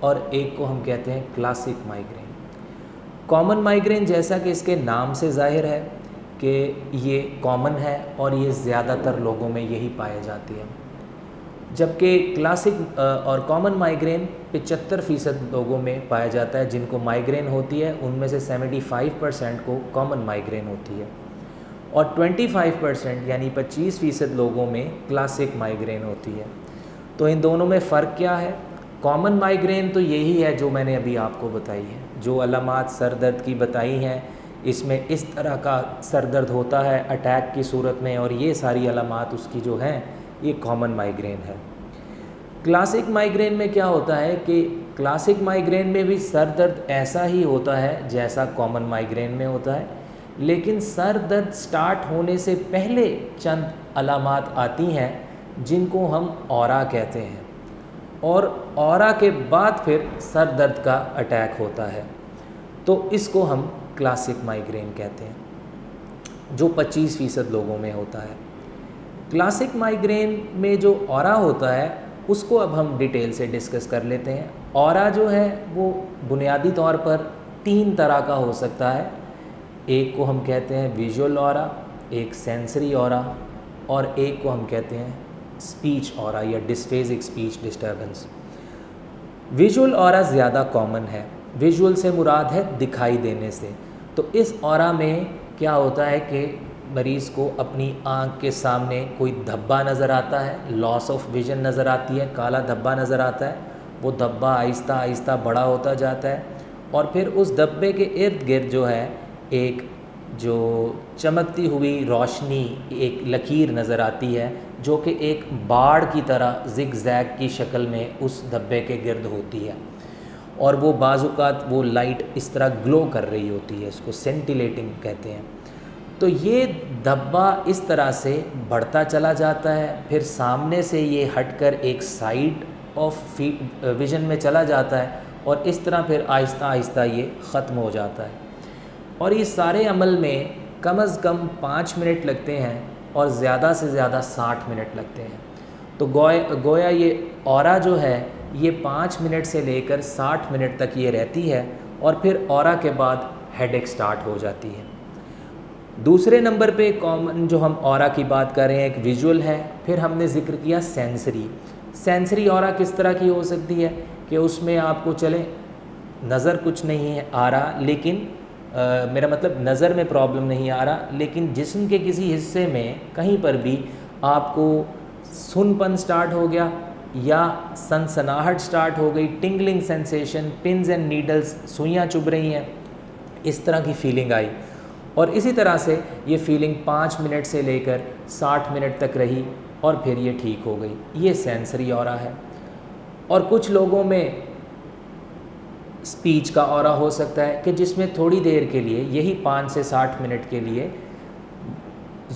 اور ایک کو ہم کہتے ہیں کلاسک مائیگرین۔ کامن مائیگرین جیسا کہ اس کے نام سے ظاہر ہے کہ یہ کامن ہے اور یہ زیادہ تر لوگوں میں یہی پائی جاتی ہے، جبکہ کلاسک اور کامن مائیگرین 75% لوگوں میں پایا جاتا ہے جن کو مائیگرین ہوتی ہے، ان میں سے 75% کو کامن مائیگرین ہوتی ہے، اور 25% یعنی 25% لوگوں میں کلاسک مائیگرین ہوتی ہے۔ تو ان دونوں میں فرق کیا ہے؟ کامن مائیگرین تو یہی ہے جو میں نے ابھی آپ کو بتائی ہے، جو علامات سر درد کی بتائی ہیں، اس میں اس طرح کا سر درد ہوتا ہے اٹیک کی صورت میں، اور یہ ساری علامات اس کی جو ہیں یہ کامن مائیگرین ہے۔ کلاسک مائیگرین میں کیا ہوتا ہے کہ کلاسک مائیگرین میں بھی سر درد ایسا ہی ہوتا ہے جیسا کامن مائیگرین میں ہوتا ہے، لیکن سر درد سٹارٹ ہونے سے پہلے چند علامات آتی ہیں جن کو ہم اورا کہتے ہیں، اور اورا کے بعد پھر سر درد کا اٹیک ہوتا ہے، تو اس کو ہم کلاسک مائیگرین کہتے ہیں، جو 25% لوگوں میں ہوتا ہے۔ کلاسک مائیگرین میں جو اورا ہوتا ہے اس کو اب ہم ڈیٹیل سے ڈسکس کر لیتے ہیں۔ اورا جو ہے وہ بنیادی طور پر 3 طرح کا ہو سکتا ہے، ایک کو ہم کہتے ہیں ویژول اورا، ایک سینسری اورا، اور ایک کو ہم کہتے ہیں اسپیچ اورا یا ڈسفیزک اسپیچ ڈسٹربنس۔ ویژول اورا زیادہ کامن ہے، ویژول سے مراد ہے دکھائی دینے سے۔ تو اس اورا میں کیا ہوتا ہے کہ مریض کو اپنی آنکھ کے سامنے کوئی دھبا نظر آتا ہے، لاس آف ویژن نظر آتی ہے، کالا دھبا نظر آتا ہے، وہ دھبا آہستہ آہستہ بڑا ہوتا جاتا ہے، اور پھر اس دھبے کے ارد گرد جو ہے ایک جو چمکتی ہوئی روشنی، ایک لکیر نظر آتی ہے جو کہ ایک باڑ کی طرح زگ زیگ کی شکل میں اس دھبے کے گرد ہوتی ہے، اور وہ بعض اوقات وہ لائٹ اس طرح گلو کر رہی ہوتی ہے، اس کو سینٹیلیٹنگ کہتے ہیں۔ تو یہ دھبا اس طرح سے بڑھتا چلا جاتا ہے، پھر سامنے سے یہ ہٹ کر ایک سائڈ آف ویژن میں چلا جاتا ہے، اور اس طرح پھر آہستہ آہستہ یہ ختم ہو جاتا ہے، اور اس سارے عمل میں کم از کم 5 منٹ لگتے ہیں اور زیادہ سے زیادہ 60 منٹ لگتے ہیں۔ تو گویا یہ اورا جو ہے یہ 5 منٹ سے لے کر 60 منٹ تک یہ رہتی ہے، اور پھر اورا کے بعد ہیڈ ایک سٹارٹ ہو جاتی ہے۔ دوسرے نمبر پہ کامن جو ہم اورا کی بات کر رہے ہیں ایک ویژول ہے، پھر ہم نے ذکر کیا سینسری۔ سینسری اورا کس طرح کی ہو سکتی ہے کہ اس میں آپ کو چلیں نظر کچھ نہیں آ رہا، لیکن میرا مطلب نظر میں پرابلم نہیں آ رہا، لیکن جسم کے کسی حصے میں کہیں پر بھی آپ کو سن پن سٹارٹ ہو گیا، یا سنسناہٹ سٹارٹ ہو گئی، ٹنگلنگ سینسیشن، پنز اینڈ نیڈلز، سوئیاں چبھ رہی ہیں، اس طرح کی فیلنگ آئی، اور اسی طرح سے یہ فیلنگ 5 منٹ سے لے کر 60 منٹ تک رہی، اور پھر یہ ٹھیک ہو گئی۔ یہ سینسری اورا ہے۔ اور کچھ لوگوں میں اسپیچ کا اورا ہو سکتا ہے کہ جس میں تھوڑی دیر کے لیے، یہی 5 سے 60 منٹ کے لیے،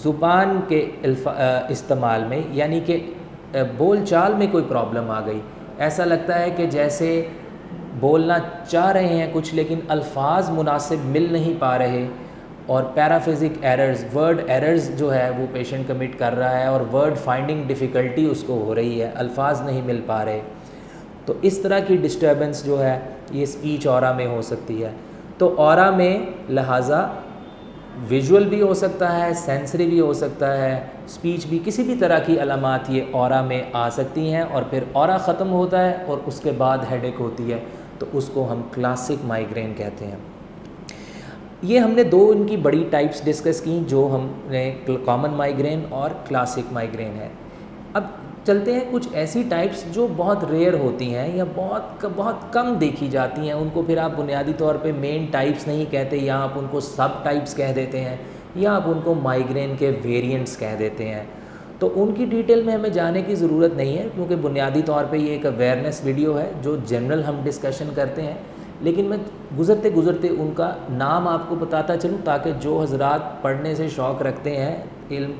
زبان کے استعمال میں یعنی کہ بول چال میں کوئی پرابلم آ گئی، ایسا لگتا ہے کہ جیسے بولنا چاہ رہے ہیں کچھ لیکن الفاظ مناسب مل نہیں پا رہے، اور پیرافزک ایررز، ورڈ ایررز جو ہے وہ پیشنٹ کمٹ کر رہا ہے، اور ورڈ فائنڈنگ ڈیفیکلٹی اس کو ہو رہی ہے، الفاظ نہیں مل پا رہے۔ تو اس طرح کی ڈسٹربنس جو ہے یہ اسپیچ اورا میں ہو سکتی ہے۔ تو اورا میں لہٰذا ویژول بھی ہو سکتا ہے، سینسری بھی ہو سکتا ہے، اسپیچ بھی، کسی بھی طرح کی علامات یہ اورا میں آ سکتی ہیں، اور پھر اورا ختم ہوتا ہے اور اس کے بعد ہیڈ ایک ہوتی ہے، تو اس کو ہم کلاسک مائیگرین کہتے ہیں۔ یہ ہم نے 2 ان کی بڑی ٹائپس ڈسکس کی، جو ہم نے کامن مائیگرین اور کلاسک مائیگرین ہے۔ اب چلتے ہیں کچھ ایسی ٹائپس جو بہت ریئر ہوتی ہیں یا بہت کم دیکھی جاتی ہیں، ان کو پھر آپ بنیادی طور پہ مین ٹائپس نہیں کہتے، یا آپ ان کو سب ٹائپس کہہ دیتے ہیں، یا آپ ان کو مائیگرین کے ویریئنٹس کہہ دیتے ہیں۔ تو ان کی ڈیٹیل میں ہمیں جانے کی ضرورت نہیں ہے، کیونکہ بنیادی طور پہ یہ ایک اویئرنیس ویڈیو ہے جو جنرل ہم ڈسکشن کرتے ہیں، لیکن میں گزرتے ان کا نام آپ کو بتاتا چلوں، تاکہ جو حضرات پڑھنے سے شوق رکھتے ہیں، علم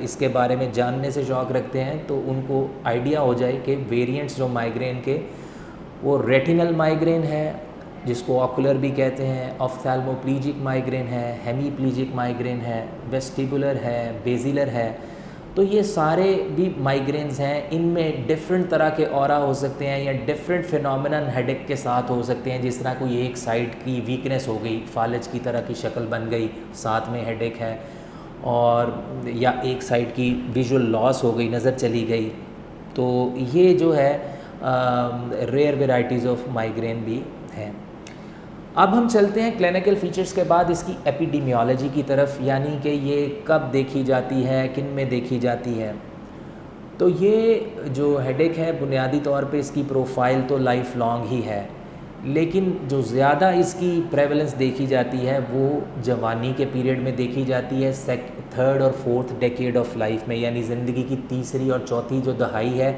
اس کے بارے میں جاننے سے شوق رکھتے ہیں، تو ان کو آئیڈیا ہو جائے کہ ویریئنٹس جو مائیگرین کے، وہ ریٹینل مائیگرین ہے جس کو آکولر بھی کہتے ہیں، آفثالموپلیجک مائیگرین ہے، ہیمی پلیجک مائیگرین ہے، ویسٹیبولر ہے، بیزیلر ہے، تو یہ سارے بھی مائیگرینز ہیں. ان میں ڈفرینٹ طرح کے اورا ہو سکتے ہیں یا ڈفرینٹ فینومینن ہیڈ ایک کے ساتھ ہو سکتے ہیں. جس طرح کوئی ایک سائڈ کی ویکنیس ہو گئی, فالج کی طرح کی شکل بن گئی, ساتھ میں ہیڈ ایک ہے, اور یا ایک سائڈ کی ویژول لاس ہو گئی, نظر چلی گئی. تو یہ جو ہے ریئر ویرائٹیز آف مائیگرین بھی ہیں. اب ہم چلتے ہیں کلینکل فیچرز کے بعد اس کی ایپیڈیمیالوجی کی طرف, یعنی کہ یہ کب دیکھی جاتی ہے, کن میں دیکھی جاتی ہے. تو یہ جو ہیڈ ایک ہے بنیادی طور پہ اس کی پروفائل تو لائف لانگ ہی ہے, لیکن جو زیادہ اس کی پریولنس دیکھی جاتی ہے وہ جوانی کے پیریڈ میں دیکھی جاتی ہے, تھرڈ اور فورتھ ڈیکیڈ آف لائف میں, یعنی زندگی کی تیسری اور چوتھی جو دہائی ہے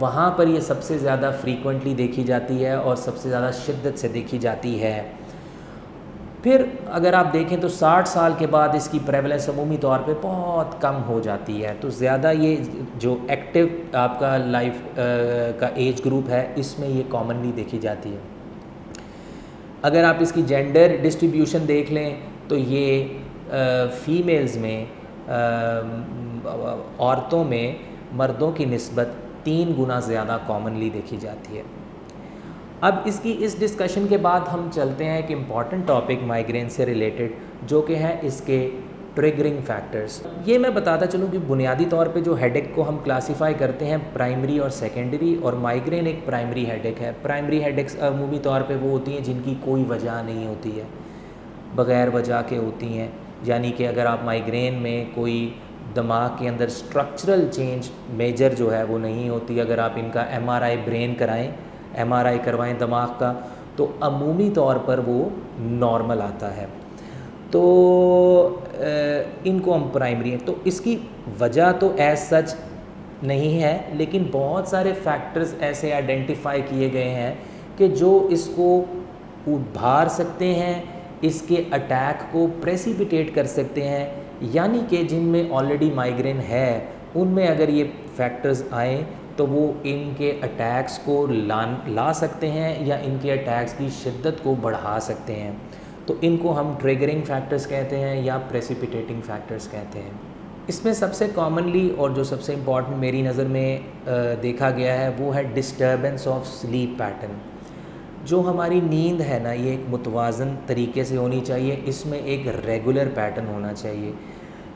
وہاں پر یہ سب سے زیادہ فریکوینٹلی دیکھی جاتی ہے اور سب سے زیادہ شدت سے دیکھی جاتی ہے. پھر اگر آپ دیکھیں تو 60 سال کے بعد اس کی پریولنس عمومی طور پہ بہت کم ہو جاتی ہے. تو زیادہ یہ جو ایکٹیو آپ کا لائف کا ایج گروپ ہے اس میں یہ کامنلی دیکھی جاتی ہے. اگر آپ اس کی جینڈر ڈسٹریبیوشن دیکھ لیں تو یہ فیمیلز میں عورتوں میں مردوں کی نسبت 3 گنا زیادہ کامنلی دیکھی جاتی ہے. اب اس کی اس ڈسکشن کے بعد ہم چلتے ہیں ایک امپورٹنٹ ٹاپک مائیگرین سے ریلیٹڈ, جو کہ ہے اس کے ٹریگرنگ فیکٹرز. یہ میں بتاتا چلوں کہ بنیادی طور پہ جو ہیڈ ایک کو ہم کلاسیفائی کرتے ہیں پرائمری اور سیکنڈری, اور مائیگرین ایک پرائمری ہیڈ ایک ہے. پرائمری ہیڈ ایکس عمومی طور پہ وہ ہوتی ہیں جن کی کوئی وجہ نہیں ہوتی ہے, بغیر وجہ کے ہوتی ہیں. یعنی کہ اگر آپ مائیگرین میں کوئی دماغ کے اندر اسٹرکچرل چینج میجر جو ہے وہ نہیں ہوتی, اگر آپ ان کا ایم آر آئی برین کرائیں, ایم آر آئی کروائیں دماغ کا, تو عمومی طور پر وہ نارمل آتا ہے. تو ان کو ہم پرائمری ہیں. تو اس کی وجہ تو ایز سچ نہیں ہے, لیکن بہت سارے فیکٹرز ایسے آئیڈینٹیفائی کیے گئے ہیں کہ جو اس کو ابھار سکتے ہیں, اس کے اٹیک کو پریسیپیٹیٹ کر سکتے ہیں. یعنی کہ جن میں آلریڈی مائیگرین ہے ان میں اگر یہ فیکٹرز آئیں تو وہ ان کے اٹیکس کو لا سکتے ہیں یا ان کے اٹیکس کی شدت کو بڑھا سکتے ہیں. تو ان کو ہم ٹریگرنگ فیکٹرز کہتے ہیں یا پریسیپیٹیٹنگ فیکٹرز کہتے ہیں. اس میں سب سے کامنلی اور جو سب سے امپورٹنٹ میری نظر میں دیکھا گیا ہے وہ ہے ڈسٹربنس آف سلیپ پیٹرن. جو ہماری نیند ہے نا یہ ایک متوازن طریقے سے ہونی چاہیے, اس میں ایک ریگولر پیٹرن ہونا چاہیے.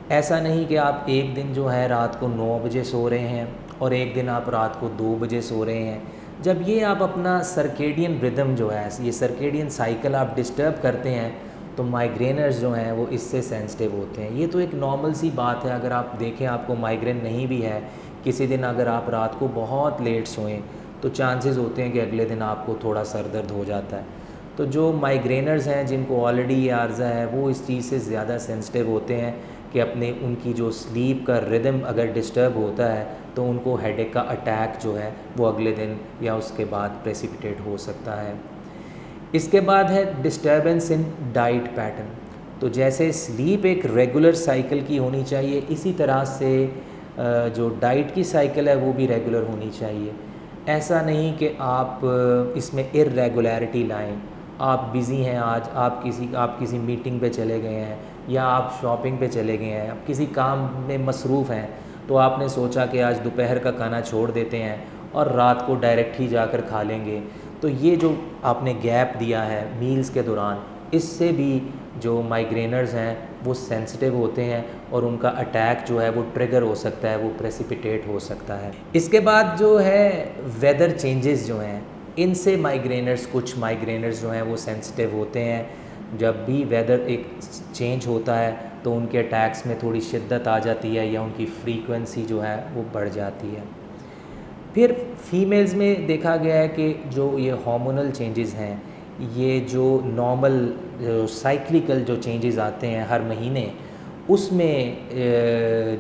ایسا نہیں کہ آپ ایک دن جو ہے رات کو 9 بجے سو رہے ہیں اور ایک دن آپ رات کو 2 بجے سو رہے ہیں. جب یہ آپ اپنا سرکیڈین ردم جو ہے, یہ سرکیڈین سائیکل آپ ڈسٹرب کرتے ہیں تو مائیگرینرز جو ہیں وہ اس سے سینسٹیو ہوتے ہیں. یہ تو ایک نارمل سی بات ہے. اگر آپ دیکھیں آپ کو مائیگرین نہیں بھی ہے, کسی دن اگر آپ رات کو بہت لیٹ سوئیں تو چانسز ہوتے ہیں کہ اگلے دن آپ کو تھوڑا سر درد ہو جاتا ہے. تو جو مائیگرینرز ہیں جن کو آلریڈی یہ عارضہ ہے وہ اس چیز سے زیادہ سینسٹیو ہوتے ہیں کہ اپنے ان کی جو سلیپ کا ردم اگر ڈسٹرب ہوتا ہے تو ان کو ہیڈ ایک کا اٹیک جو ہے وہ اگلے دن یا اس کے بعد پریسیپیٹیٹ ہو سکتا ہے. اس کے بعد ہے ڈسٹربنس ان ڈائٹ پیٹرن. تو جیسے سلیپ ایک ریگولر سائیکل کی ہونی چاہیے, اسی طرح سے جو ڈائٹ کی سائیکل ہے وہ بھی ریگولر ہونی چاہیے. ایسا نہیں کہ آپ اس میں ارریگولیرٹی لائیں. آپ بزی ہیں, آج آپ کسی میٹنگ پہ چلے گئے ہیں یا آپ شاپنگ پہ چلے گئے ہیں, آپ کسی کام میں مصروف ہیں, تو آپ نے سوچا کہ آج دوپہر کا کھانا چھوڑ دیتے ہیں اور رات کو ڈائریکٹ ہی جا کر کھا لیں گے. تو یہ جو آپ نے گیپ دیا ہے میلز کے دوران, اس سے بھی جو مائیگرینرز ہیں وہ سینسٹیو ہوتے ہیں اور ان کا اٹیک جو ہے وہ ٹریگر ہو سکتا ہے, وہ پریسیپیٹیٹ ہو سکتا ہے. اس کے بعد جو ہے ویدر چینجز جو ہیں ان سے کچھ مائیگرینرز جو ہیں وہ سینسٹیو ہوتے ہیں. جب بھی ویدر ایک چینج ہوتا ہے تو ان کے اٹیکس میں تھوڑی شدت آ جاتی ہے یا ان کی فریکوینسی جو ہے وہ بڑھ جاتی ہے. پھر فیمیلز میں دیکھا گیا ہے کہ جو یہ ہارمونل چینجز ہیں, یہ جو نارمل سائیکلیکل جو چینجز آتے ہیں ہر مہینے, اس میں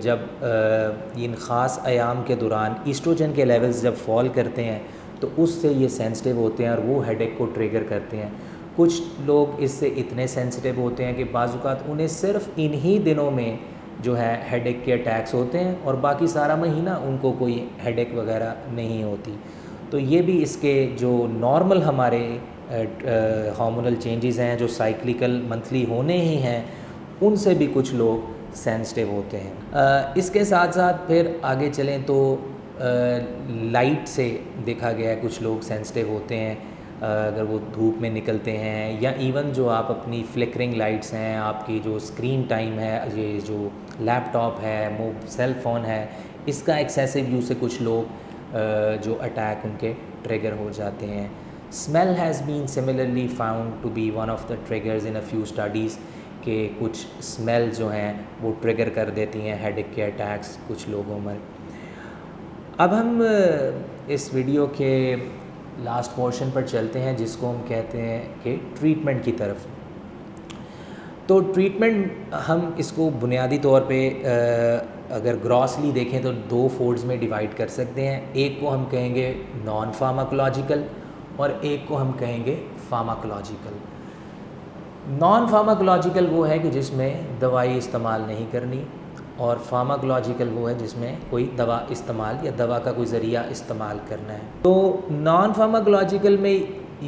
جب ان خاص ایام کے دوران ایسٹروجن کے لیولز جب فال کرتے ہیں تو اس سے یہ سینسٹیو ہوتے ہیں اور وہ ہیڈ ایک کو ٹریگر کرتے ہیں. کچھ لوگ اس سے اتنے سینسٹیو ہوتے ہیں کہ بعض اوقات انہیں صرف انہی دنوں میں جو ہے ہیڈ ایک کے اٹیکس ہوتے ہیں اور باقی سارا مہینہ ان کو کوئی ہیڈ ایک وغیرہ نہیں ہوتی. تو یہ بھی اس کے جو نارمل ہمارے ہارمونل چینجز ہیں جو سائیکلیکل منتھلی ہونے ہی ہیں, ان سے بھی کچھ لوگ سینسٹیو ہوتے ہیں۔ اس کے ساتھ ساتھ پھر آگے چلیں تو لائٹ سے دیکھا گیا ہے کچھ لوگ سینسٹیو ہوتے ہیں اگر وہ دھوپ میں نکلتے ہیں، یا ایون جو آپ اپنی فلیکرنگ لائٹس ہیں، آپ کی جو اسکرین ٹائم ہے، یہ جو لیپ ٹاپ ہے، سیل فون ہے، اس کا ایکسیسو یوز سے کچھ لوگ جو اٹیک ان کے ٹریگر ہو جاتے ہیں۔ Smell has been similarly found to be one of the triggers in a few studies, کہ کچھ اسمیل جو ہیں وہ ٹریگر کر دیتی ہیں ہیڈ ایک کے اٹیکس کچھ لوگوں میں۔ اب ہم اس ویڈیو کے لاسٹ پورشن پر چلتے ہیں جس کو ہم کہتے ہیں کہ ٹریٹمنٹ کی طرف۔ تو ٹریٹمنٹ ہم اس کو بنیادی طور پہ اگر گراسلی دیکھیں تو 2 فولڈز میں ڈیوائڈ کر سکتے ہیں۔ ایک کو ہم کہیں گے نان فارماکولوجیکل اور ایک کو ہم کہیں گے فارماکولوجیکل۔ نان فارماکولوجیکل وہ ہے کہ جس میں دوائی استعمال نہیں کرنی، اور فارماکولوجیکل وہ ہے جس میں کوئی دوا استعمال یا دوا کا کوئی ذریعہ استعمال کرنا ہے۔ تو نان فارماکولوجیکل میں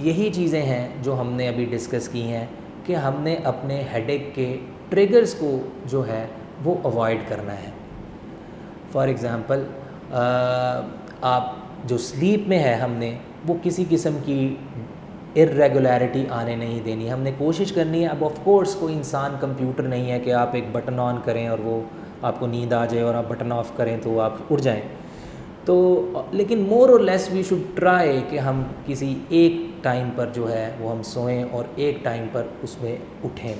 یہی چیزیں ہیں جو ہم نے ابھی ڈسکس کی ہیں کہ ہم نے اپنے ہیڈ ایک کے ٹریگرز کو جو ہے وہ اوائڈ کرنا ہے۔ فار ایگزامپل آپ جو سلیپ میں ہے ہم نے وہ کسی قسم کی ارریگولیرٹی آنے نہیں دینی، ہم نے کوشش کرنی ہے۔ اب آف کورس کوئی انسان کمپیوٹر نہیں ہے کہ آپ ایک بٹن آن کریں اور وہ آپ کو نیند آ جائے اور آپ بٹن آف کریں تو آپ اٹھ جائیں، تو لیکن مور اور لیس وی شوڈ ٹرائی کہ ہم کسی ایک ٹائم پر جو ہے وہ ہم سوئیں اور ایک ٹائم پر اس میں اٹھیں۔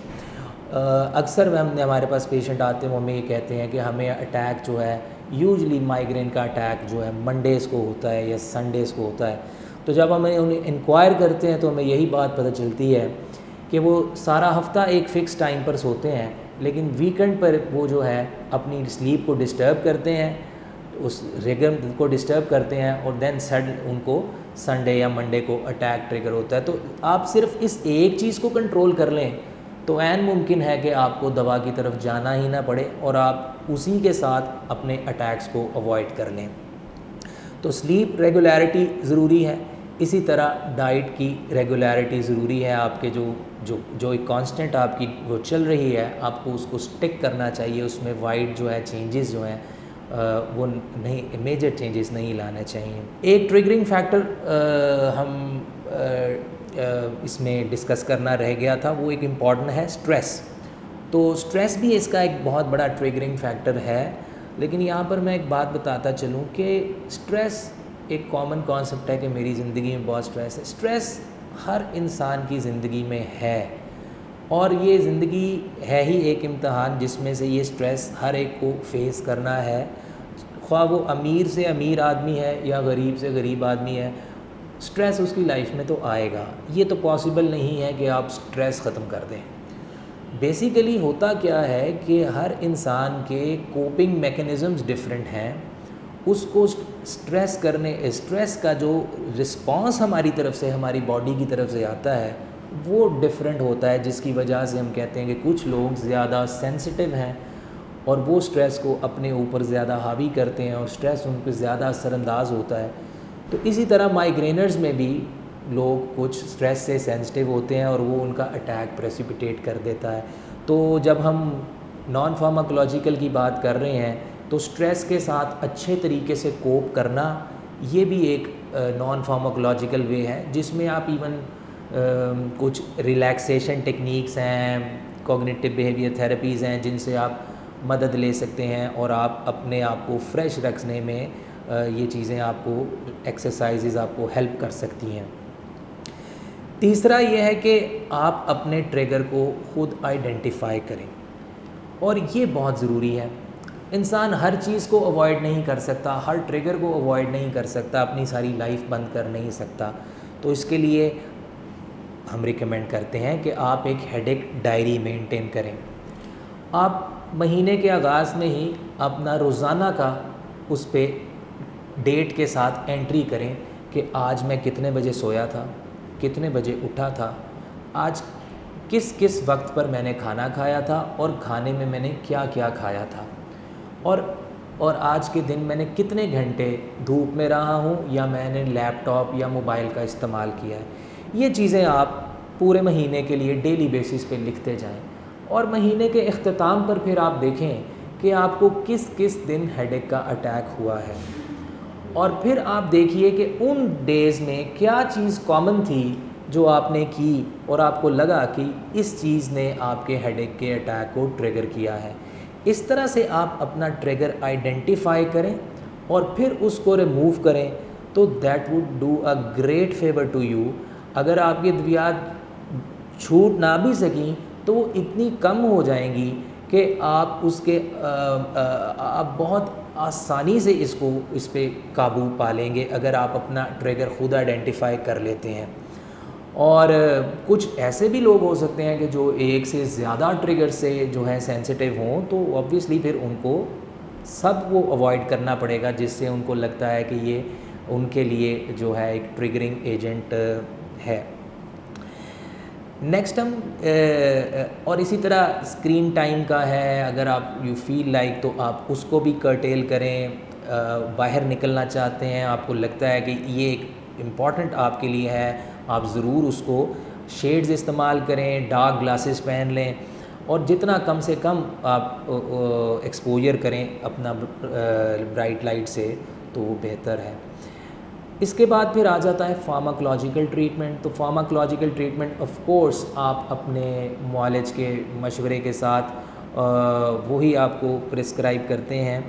اکثر ہمارے پاس پیشنٹ آتے ہیں وہ ہمیں یہ کہتے ہیں کہ ہمیں اٹیک جو ہے یوزلی مائیگرین کا اٹیک جو ہے منڈیز کو ہوتا ہے یا سنڈیز کو ہوتا ہے، تو جب ہم انہیں انکوائر کرتے ہیں تو ہمیں یہی بات پتہ چلتی ہے کہ وہ سارا ہفتہ ایک فکس ٹائم پر سوتے ہیں، لیکن ویکنڈ پر وہ جو ہے اپنی سلیپ کو ڈسٹرب کرتے ہیں، اس ریگم کو ڈسٹرب کرتے ہیں، اور دین ان کو سنڈے یا منڈے کو اٹیک ٹریگر ہوتا ہے۔ تو آپ صرف اس ایک چیز کو کنٹرول کر لیں تو عین ممکن ہے کہ آپ کو دوا کی طرف جانا ہی نہ پڑے اور آپ اسی کے ساتھ اپنے اٹیکس کو اوائڈ کر لیں۔ تو سلیپ ریگولیرٹی ضروری ہے، اسی طرح ڈائٹ کی ریگولیرٹی ضروری ہے۔ آپ کے جو ایک کانسٹنٹ آپ کی وہ چل رہی ہے آپ کو اس کو سٹک کرنا چاہیے، اس میں وائڈ جو ہے چینجز جو ہیں وہ نہیں، میجر چینجز نہیں لانے چاہیے۔ ایک ٹریگرنگ فیکٹر ہم اس میں ڈسکس کرنا رہ گیا تھا، وہ ایک امپورٹنٹ ہے سٹریس۔ تو سٹریس بھی اس کا ایک بہت بڑا ٹریگرنگ فیکٹر ہے، لیکن یہاں پر میں ایک بات بتاتا چلوں کہ سٹریس ایک کامن کانسیپٹ ہے کہ میری زندگی میں بہت سٹریس ہے۔ سٹریس ہر انسان کی زندگی میں ہے، اور یہ زندگی ہے ہی ایک امتحان جس میں سے یہ سٹریس ہر ایک کو فیس کرنا ہے، خواہ وہ امیر سے امیر آدمی ہے یا غریب سے غریب آدمی ہے، سٹریس اس کی لائف میں تو آئے گا۔ یہ تو پاسبل نہیں ہے کہ آپ سٹریس ختم کر دیں۔ بیسیکلی ہوتا کیا ہے کہ ہر انسان کے کوپنگ میکنزمز ڈیفرنٹ ہیں، اس کو سٹریس کا جو رسپانس ہماری طرف سے، ہماری باڈی کی طرف سے آتا ہے وہ ڈیفرنٹ ہوتا ہے، جس کی وجہ سے ہم کہتے ہیں کہ کچھ لوگ زیادہ سینسٹیو ہیں اور وہ سٹریس کو اپنے اوپر زیادہ حاوی کرتے ہیں اور سٹریس ان پہ زیادہ اثر انداز ہوتا ہے۔ تو اسی طرح مائیگرینرز میں بھی لوگ کچھ سٹریس سے سینسٹیو ہوتے ہیں اور وہ ان کا اٹیک پریسیپیٹیٹ کر دیتا ہے۔ تو جب ہم نان فارماکولوجیکل کی بات کر رہے ہیں تو سٹریس کے ساتھ اچھے طریقے سے کوپ کرنا یہ بھی ایک نان فارماکولوجیکل وے ہے، جس میں آپ ایون کچھ ریلیکسیشن ٹیکنیکس ہیں، کوگنیٹو بیہیویئر تھراپیز ہیں جن سے آپ مدد لے سکتے ہیں اور آپ اپنے آپ کو فریش رکھنے میں یہ چیزیں آپ کو ایکسرسائزز آپ کو ہیلپ کر سکتی ہیں۔ تیسرا یہ ہے کہ آپ اپنے ٹریگر کو خود آئیڈینٹیفائی کریں، اور یہ بہت ضروری ہے۔ انسان ہر چیز کو اوائڈ نہیں کر سکتا، ہر ٹریگر کو اوائڈ نہیں کر سکتا، اپنی ساری لائف بند کر نہیں سکتا، تو اس کے لیے ہم ریکمینڈ کرتے ہیں کہ آپ ایک ہیڈ ایک ڈائری مینٹین کریں۔ آپ مہینے کے آغاز میں ہی اپنا روزانہ کا اس پہ ڈیٹ کے ساتھ انٹری کریں کہ آج میں کتنے بجے سویا تھا، کتنے بجے اٹھا تھا، آج کس کس وقت پر میں نے کھانا کھایا تھا اور کھانے میں نے کیا کیا کھایا تھا، اور آج کے دن میں نے کتنے گھنٹے دھوپ میں رہا ہوں یا میں نے لیپ ٹاپ یا موبائل کا استعمال کیا ہے۔ یہ چیزیں آپ پورے مہینے کے لیے ڈیلی بیسس پہ لکھتے جائیں، اور مہینے کے اختتام پر پھر آپ دیکھیں کہ آپ کو کس کس دن ہیڈ ایک کا اٹیک ہوا ہے، اور پھر آپ دیکھیے کہ ان ڈیز میں کیا چیز کامن تھی جو آپ نے کی اور آپ کو لگا کہ اس چیز نے آپ کے ہیڈ ایک کے اٹیک کو ٹریگر کیا ہے۔ اس طرح سے آپ اپنا ٹریگر آئیڈینٹیفائی کریں اور پھر اس کو ریموو کریں، تو that would do a great favour to you. اگر آپ کی ادویات چھوٹ نہ بھی سکیں تو وہ اتنی کم ہو جائیں گی کہ آپ اس کے آپ بہت آسانی سے اس پہ قابو پا لیں گے اگر آپ اپنا ٹریگر خود آئیڈینٹیفائی کر لیتے ہیں۔ اور کچھ ایسے بھی لوگ ہو سکتے ہیں کہ جو ایک سے زیادہ ٹریگر سے جو ہے سینسیٹیو ہوں، تو آبویسلی پھر ان کو سب وہ اوائڈ کرنا پڑے گا جس سے ان کو لگتا ہے کہ یہ ان کے لیے جو ہے ایک ٹریگرنگ ایجنٹ ہے۔ نیکسٹ ہم اور اسی طرح اسکرین ٹائم کا ہے، اگر آپ یو فیل لائک تو آپ اس کو بھی کرٹیل کریں۔ باہر نکلنا چاہتے ہیں، آپ کو لگتا ہے کہ یہ ایک امپورٹنٹ آپ کے لیے ہے، آپ ضرور اس کو شیڈز استعمال کریں، ڈارک گلاسز پہن لیں، اور جتنا کم سے کم آپ ایکسپوجر کریں اپنا برائٹ لائٹ سے تو وہ بہتر ہے۔ اس کے بعد پھر آ جاتا ہے فارماکولوجیکل ٹریٹمنٹ۔ تو فارماکولوجیکل ٹریٹمنٹ آف کورس آپ اپنے معالج کے مشورے کے ساتھ وہی آپ کو پرسکرائب کرتے ہیں،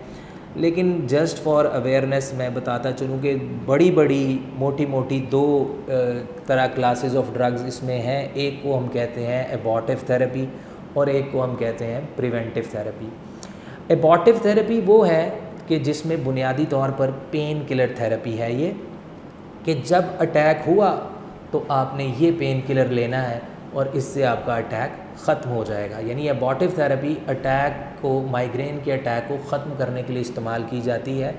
لیکن جسٹ فار اویئرنیس میں بتاتا چلوں کہ بڑی موٹی دو طرح کلاسز آف ڈرگز اس میں ہیں۔ ایک کو ہم کہتے ہیں ایبارٹیو تھیراپی اور ایک کو ہم کہتے ہیں پریونٹیو تھیراپی۔ ایبارٹیو تھیراپی وہ ہے کہ جس میں بنیادی طور پر پین کلر تھیراپی ہے، یہ کہ جب اٹیک ہوا تو آپ نے یہ پین کلر لینا ہے اور اس سے آپ کا اٹیک ختم ہو جائے گا۔ یعنی ایبارٹیو تھیراپی اٹیک کو، مائیگرین کے اٹیک کو ختم کرنے کے لیے استعمال کی جاتی ہے،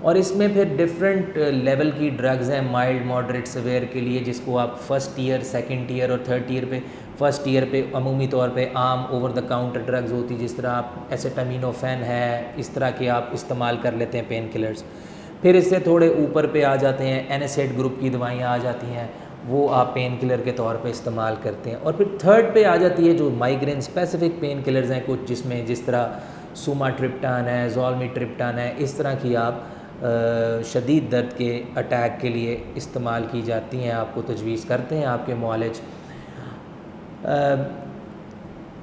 اور اس میں پھر ڈفرینٹ لیول کی ڈرگز ہیں، مائلڈ، ماڈریٹ، سیویئر کے لیے، جس کو آپ فرسٹ ایئر، سیکنڈ ایئر اور تھرڈ ایئر پہ، فرسٹ ایئر پہ عمومی طور پہ عام اوور دا کاؤنٹر ڈرگز ہوتی، جس طرح آپ ایسیٹامینوفین ہے، اس طرح کے آپ استعمال کر لیتے ہیں پین کلرز۔ پھر اس سے تھوڑے اوپر پہ آ جاتے ہیں NSAID گروپ کی دوائیاں آ جاتی ہیں، وہ آپ پین کلر کے طور پہ استعمال کرتے ہیں۔ اور پھر تھرڈ پہ آ جاتی ہے جو مائیگرین اسپیسیفک پین کلرز ہیں کچھ، جس میں جس طرح سوماٹرپٹان ہے، زولمیٹرپٹان ہے، اس طرح کی آپ شدید درد کے اٹیک کے لیے استعمال کی جاتی ہیں، آپ کو تجویز کرتے ہیں آپ کے معالج۔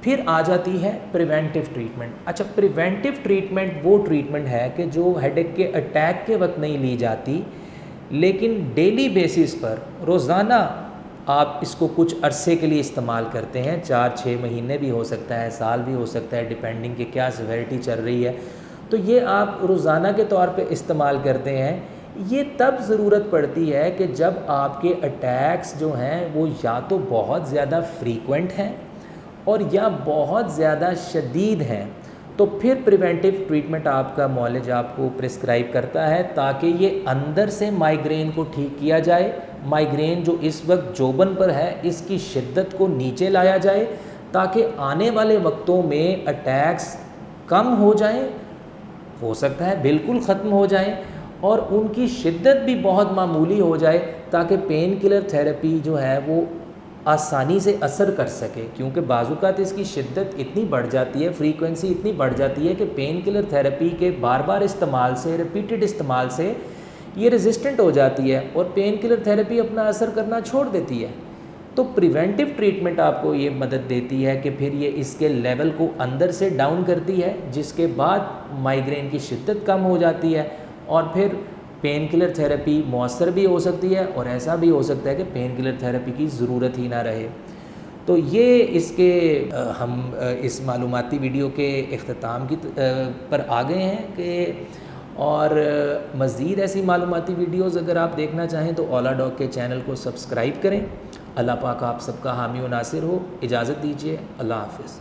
پھر آ جاتی ہے پریونٹیو ٹریٹمنٹ۔ اچھا، پریونٹیو ٹریٹمنٹ وہ ٹریٹمنٹ ہے کہ جو ہیڈ ایک کے اٹیک کے وقت نہیں لی جاتی، لیکن ڈیلی بیسس پر روزانہ آپ اس کو کچھ عرصے کے لیے استعمال کرتے ہیں، 4-6 مہینے بھی ہو سکتا ہے، سال بھی ہو سکتا ہے، ڈیپینڈنگ کہ کیا سیویرٹی چل رہی ہے، تو یہ آپ روزانہ کے طور پہ استعمال کرتے ہیں۔ یہ تب ضرورت پڑتی ہے کہ جب آپ کے اٹیکس جو ہیں وہ یا تو بہت زیادہ فریکوینٹ ہیں اور یا بہت زیادہ شدید ہیں، تو پھر پریونٹیو ٹریٹمنٹ آپ کا معالج آپ کو پرسکرائب کرتا ہے تاکہ یہ اندر سے مائیگرین کو ٹھیک کیا جائے، مائیگرین جو اس وقت جوبن پر ہے اس کی شدت کو نیچے لایا جائے، تاکہ آنے والے وقتوں میں اٹیکس کم ہو جائیں، ہو سکتا ہے بالکل ختم ہو جائیں، اور ان کی شدت بھی بہت معمولی ہو جائے، تاکہ پین کلر تھیراپی جو ہے وہ آسانی سے اثر کر سکے، کیونکہ بعض اوقات اس کی شدت اتنی بڑھ جاتی ہے، فریکوینسی اتنی بڑھ جاتی ہے کہ پین کلر تھیراپی کے بار بار استعمال سے، ریپیٹڈ استعمال سے یہ ریزسٹنٹ ہو جاتی ہے اور پین کلر تھیراپی اپنا اثر کرنا چھوڑ دیتی ہے۔ تو پریونٹیو ٹریٹمنٹ آپ کو یہ مدد دیتی ہے کہ پھر یہ اس کے لیول کو اندر سے ڈاؤن کرتی ہے، جس کے بعد مائیگرین کی شدت کم ہو جاتی ہے، اور پھر پین کلر تھیراپی مؤثر بھی ہو سکتی ہے، اور ایسا بھی ہو سکتا ہے کہ پین کلر تھیراپی کی ضرورت ہی نہ رہے۔ تو یہ اس کے ہم اس معلوماتی ویڈیو کے اختتام کی پر آ گئے ہیں کہ، اور مزید ایسی معلوماتی ویڈیوز اگر آپ دیکھنا چاہیں تو اولا ڈاگ کے چینل کو سبسکرائب کریں۔ اللہ پاک آپ سب کا حامی و ناصر ہو۔ اجازت دیجیے، اللہ حافظ۔